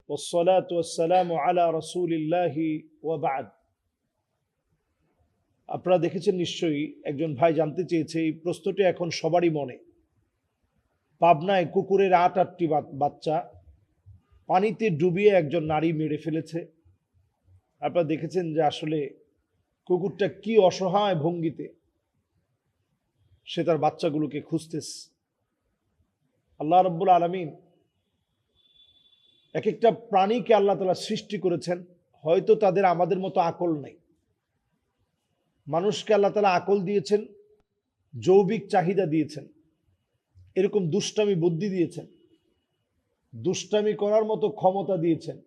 والصلاة والسلام على رسول الله وبعد। আপনারা দেখেছেন নিশ্চয়ই, একজন ভাই জানতে চেয়েছে, এই প্রশ্নটি এখন সবারই মনে। পাবনায় কুকুরের ৮টি বাচ্চা পানিতে ডুবিয়ে একজন নারী মেরে ফেলেছে। আপনারা দেখেছেন যে আসলে কুকুরটা কি অসহায় ভঙ্গিতে সে তার বাচ্চাগুলোকে খুঁজতেছে। আল্লাহ রাব্বুল আলামিন এক একটা প্রাণীকে আল্লাহ তাআলা সৃষ্টি করেছেন, হয়তো তাদের আমাদের মতো আকল নেই। মানুষকে আল্লাহ তাআলা আকল দিয়েছেন, যৌবিক চাহিদা দিয়েছেন, এরকম দুষ্টামি বুদ্ধি দিয়েছেন, দুষ্টামি করার মতো ক্ষমতা দিয়েছেন,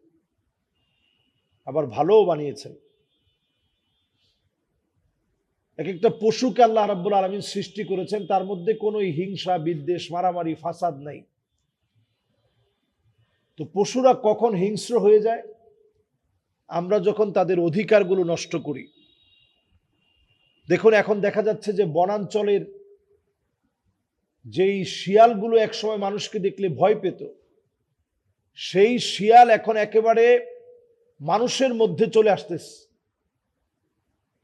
আবার ভালোও বানিয়েছেন। এক একটা পশুকে আল্লাহ রাব্বুল আলামিন সৃষ্টি করেছেন, তার মধ্যে কোনো হিংসা, বিদ্বেষ, মারামারি, ফাসাদ নাই। তো পশুরা কখন হিংস্র হয়ে যায়? আমরা যখন তাদের অধিকারগুলো নষ্ট করি। দেখুন, এখন দেখা যাচ্ছে যে বনাঞ্চলের যেই শিয়ালগুলো একসময় মানুষকে দেখলে ভয় পেত, সেই শিয়াল এখন একেবারে মানুষের মধ্যে চলে আসতেছে।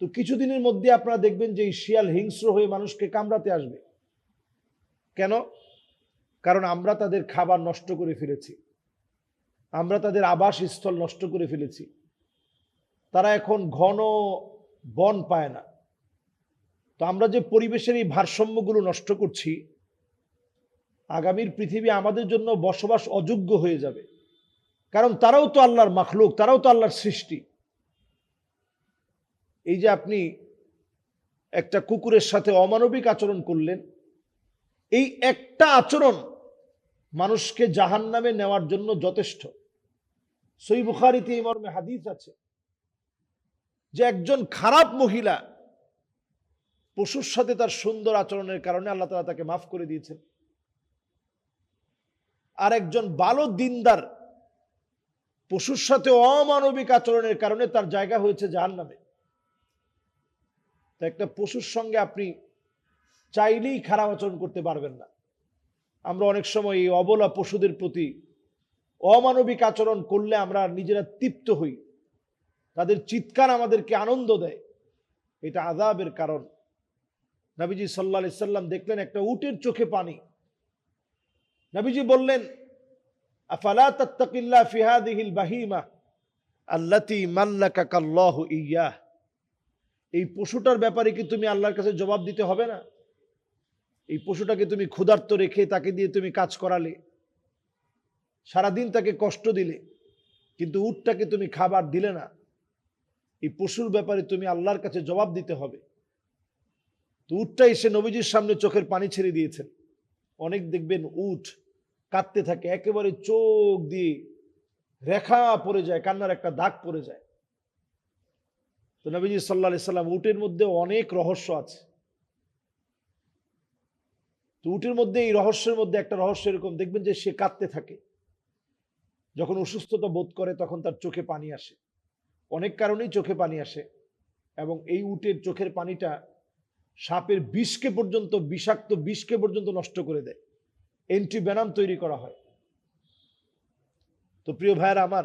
তো কিছুদিনের মধ্যে আপনারা দেখবেন যে এই শিয়াল হিংস্র হয়ে মানুষকে কামড়াতে আসবে। কেন? কারণ আমরা তাদের খাবার নষ্ট করে ফেলেছি, আমরা তাদের আবাসস্থল নষ্ট করে ফেলেছি। তারা এখন ঘন বন পায় না। তো আমরা যে পরিবেশের এই ভারসাম্যগুলো নষ্ট করছি, আগামীর পৃথিবী আমাদের জন্য বসবাস অযোগ্য হয়ে যাবে। কারণ তারাও তো আল্লাহর মাখলুক, তারাও তো আল্লাহর সৃষ্টি। এই যে আপনি একটা কুকুরের সাথে অমানবিক আচরণ করলেন, এই একটা আচরণ মানুষকে জাহান্নামে নেওয়ার জন্য যথেষ্ট। সহিহ বুখারীতে এই মর্মে হাদিস আছে যে একজন খারাপ মহিলা পশুর সাথে তার সুন্দর আচরণের কারণে আল্লাহ তাআলা তাকে মাফ করে দিয়েছেন, আর একজন ভালো দিনদার পশুর সাথে অমানবিক আচরণের কারণে তার জায়গা হয়েছে জাহান্নামে। তো একটা পশুর সঙ্গে আপনি চাইলেই খারাপ আচরণ করতে পারবেন না। আমরা অনেক সময় এই অবলা পশুদের প্রতি অমানবিক আচরণ করলে আমরা নিজেরা তৃপ্ত হই, তাদের চিৎকার আমাদেরকে আনন্দ দেয়। এটা আযাবের কারণ। নবীজি সাল্লাল্লাহু আলাইহি সাল্লাম দেখলেন একটা উটের চোখে পানি। নবীজি বললেন, আফালা তাত্তাকিল্লাহ ফি হাযিহিল বাহিমা আল্লাতী মাল্লাকাকাল্লাহু ইয়্যাহ। এই পশুটার ব্যাপারে কি তুমি আল্লাহর কাছে জবাব দিতে হবে না? এই পশুটাকে তুমি ক্ষুধার্ত রেখে তাকে দিয়ে তুমি কাজ করালে, সারাদিন তাকে কষ্ট দিলে, কিন্তু উটটাকে তুমি খাবার দিলে না। এই পশুর ব্যাপারে তুমি আল্লাহর কাছে জবাব দিতে হবে। তো উটটা এসে নবীজির সামনে চোখের পানি ছেড়ে দিয়েছেন। অনেক দেখবেন উট কাঁদতে থাকে, একেবারে চোখ দিয়ে রেখা পড়ে যায়, কান্নার একটা দাগ পড়ে যায়। তো নবীজি সাল্লাল্লাহু আলাইহি সাল্লাম, উটের মধ্যে অনেক রহস্য আছে। তো উটের মধ্যে, এই রহস্যের মধ্যে একটা রহস্য এরকম, দেখবেন যে সে কাঁদতে থাকে। যখন অসুস্থতা বোধ করে তখন তার চোখে পানি আসে, অনেক কারণেই চোখে পানি আসে। এবং এই উটের চোখের পানিটা সাপের বিষকে পর্যন্ত, বিষাক্ত বিষকে পর্যন্ত নষ্ট করে দেয়। অ্যান্টিভেনাম তৈরি করা হয়। তো প্রিয় ভাইয়েরা আমার,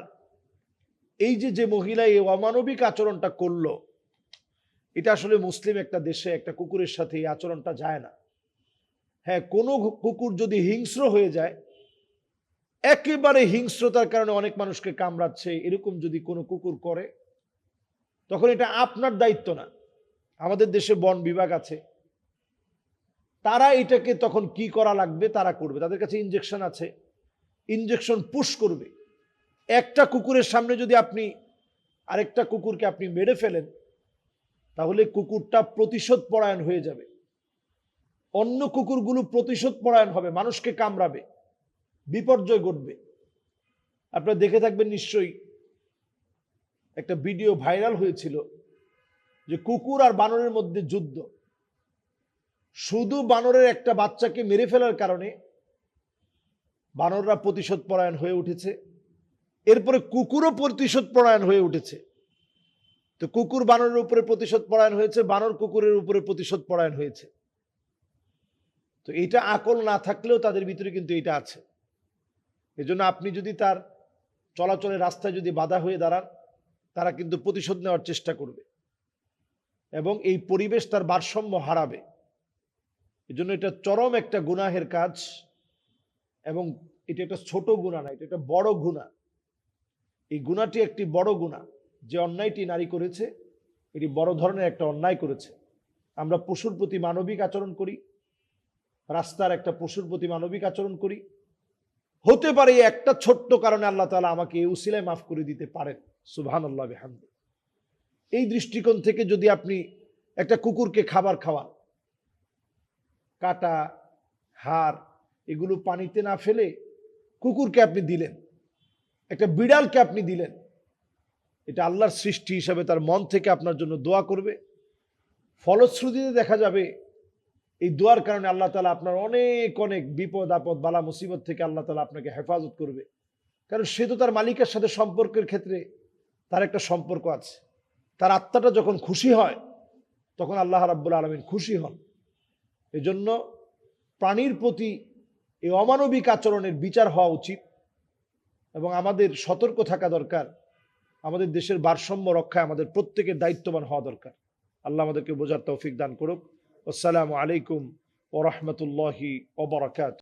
এই যে মহিলা এই অমানবিক আচরণটা করলো, এটা আসলে মুসলিম একটা দেশে একটা কুকুরের সাথে এই আচরণটা যায় না। হ্যাঁ, কোনো কুকুর যদি হিংস্র হয়ে যায়, একেবারে হিংস্রতার কারণে অনেক মানুষকে কামড়াচ্ছে, এরকম যদি কোনো কুকুর করে, তখন এটা আপনার দায়িত্ব না। আমাদের দেশে বন বিভাগ আছে, তারা এটাকে তখন কি করা লাগবে তারা করবে। তাদের কাছে ইনজেকশন আছে, ইনজেকশন পুশ করবে। একটা কুকুরের সামনে যদি আপনি আরেকটা কুকুরকে আপনি মেরে ফেলেন, তাহলে কুকুরটা প্রতিশোধ পরায়ণ হয়ে যাবে। অন্য কুকুরগুলো প্রতিশোধ পরায়ণ হবে, মানুষকে কামড়াবে, বিপর্যয় ঘটবে। আপনারা দেখে থাকবেন নিশ্চয়ই, একটা ভিডিও ভাইরাল হয়েছিল যে কুকুর আর বানরের মধ্যে যুদ্ধ। শুধু বানরের একটা বাচ্চাকে মেরে ফেলার কারণে বানররা প্রতিশোধ পরায়ণ হয়ে উঠেছে, এরপরে কুকুরও প্রতিশোধ পরায়ণ হয়ে উঠেছে। তো কুকুর বানরের উপরে প্রতিশোধ পরায়ণ হয়েছে, বানর কুকুরের উপরে প্রতিশোধ পরায়ণ হয়েছে। তো এটা আকল না থাকলেও তাদের ভিতরে কিন্তু এটা আছে। এজন্য আপনি যদি তার চলাচলের রাস্তায় যদি বাধা হয়ে দাঁড়ান, তারা কিন্তু প্রতিশোধ নেওয়ার চেষ্টা করবে এবং এই পরিবেশ তার ভারসাম্য হারাবে। এজন্য এটা চরম একটা গুনাহের কাজ, এবং এটা একটা ছোট গুনাহ না, এটা একটা বড় গুনাহ। এই গুনাহটি একটি বড় গুনাহ। যে অন্যায়টি নারী করেছে, এটি বড় ধরনের একটা অন্যায় করেছে। আমরা পশুর প্রতি মানবিক আচরণ করি, রাস্তার একটা পশুর প্রতি মানবিক আচরণ করি। হতে পারে একটা ছোট্ট কারণে আল্লাহ তাআলা আমাকে এই উসিলায় মাফ করে দিতে পারেন। সুবহানাল্লাহ বিহামদি। এই দৃষ্টিকোণ থেকে যদি আপনি একটা কুকুরকে খাবার খাওয়ান, কাটা, হাড় এগুলো পানিতে না ফেলে কুকুরকে আপনি দিলেন, একটা বিড়ালকে আপনি দিলেন, এটা আল্লাহর সৃষ্টি হিসাবে তার মন থেকে আপনার জন্য দোয়া করবে। ফলশ্রুতিতে দেখা যাবে এই দোয়ার কারণে আল্লাহ তাআলা আপনার অনেক অনেক বিপদ আপদ বালা মুসিবত থেকে আল্লাহ তাআলা আপনাকে হেফাজত করবে। কারণ সে তো তার মালিকের সাথে সম্পর্কের ক্ষেত্রে তার একটা সম্পর্ক আছে। তার আত্মাটা যখন খুশি হয়, তখন আল্লাহ রাব্বুল আলামিন খুশি হন। এজন্য প্রাণীর প্রতি এই অমানবিক আচরণের বিচার হওয়া উচিত এবং আমাদের সতর্ক থাকা দরকার। আমাদের দেশের ভারসাম্য রক্ষায় আমাদের প্রত্যেকের দায়িত্ববান হওয়া দরকার। আল্লাহ আমাদেরকে বোঝার তৌফিক দান করুক। আসসালামু আলাইকুম ওয়া রাহমাতুল্লাহি ওয়া বারাকাতুহু।